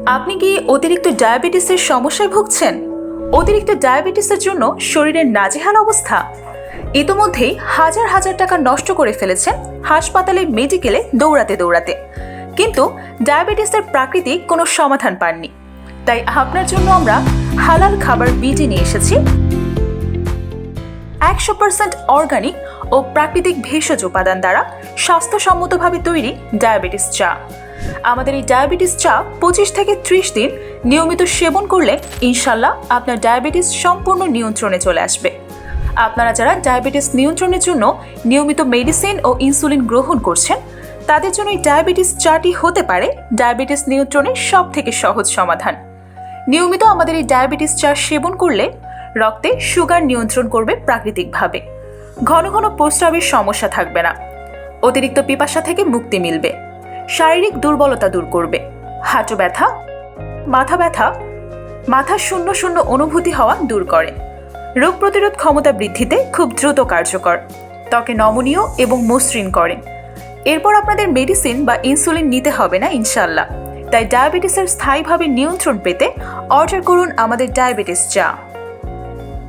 আপনি কি অতিরিক্ত ডায়াবেটিসের সমস্যায় ভুগছেন? অতিরিক্ত ডায়াবেটিসের জন্য শরীরের নাজেহাল অবস্থা। ইতোমধ্যেই হাজার হাজার টাকা নষ্ট করে ফেলেছেন হাসপাতালে মেডিকেলে দৌড়াতে দৌড়াতে, কিন্তু ডায়াবেটিসের প্রাকৃতিক কোনো সমাধান পাননি। তাই আপনার জন্য আমরা হালাল খাবার বিটি নিয়ে এসেছি। 100% অর্গানিক ও প্রাকৃতিক ভেষজ উপাদান দ্বারা স্বাস্থ্যসম্মতভাবে তৈরি ডায়াবেটিস চা। আমাদের এই ডায়াবেটিস চা 25 থেকে 30 দিন নিয়মিত সেবন করলে ইনশাল্লাহ আপনার ডায়াবেটিস সম্পূর্ণ নিয়ন্ত্রণে চলে আসবে। আপনারা যারা ডায়াবেটিস নিয়ন্ত্রণের জন্য নিয়মিত মেডিসিন ও ইনসুলিন গ্রহণ করছেন, তাদের জন্য এই ডায়াবেটিস চাটি হতে পারে ডায়াবেটিস নিয়ন্ত্রণের সবথেকে সহজ সমাধান। নিয়মিত আমাদের এই ডায়াবেটিস চা সেবন করলে রক্তে সুগার নিয়ন্ত্রণ করবে প্রাকৃতিকভাবে। ঘন ঘন প্রস্রাবের সমস্যা থাকবে না। অতিরিক্ত পিপাসা থেকে মুক্তি মিলবে। শারীরিক দুর্বলতা দূর করবে। হাঁটু ব্যথা, মাথা শূন্য শূন্য অনুভূতি হওয়া দূর করে। রোগ প্রতিরোধ ক্ষমতা বৃদ্ধিতে খুব দ্রুত কার্যকর। ত্বকে নমনীয় এবং মসৃণ করে। এরপর আপনাদের মেডিসিন বা ইনসুলিন নিতে হবে না ইনশাল্লাহ। তাই ডায়াবেটিসের স্থায়ীভাবে নিয়ন্ত্রণ পেতে অর্ডার করুন আমাদের ডায়াবেটিস চা।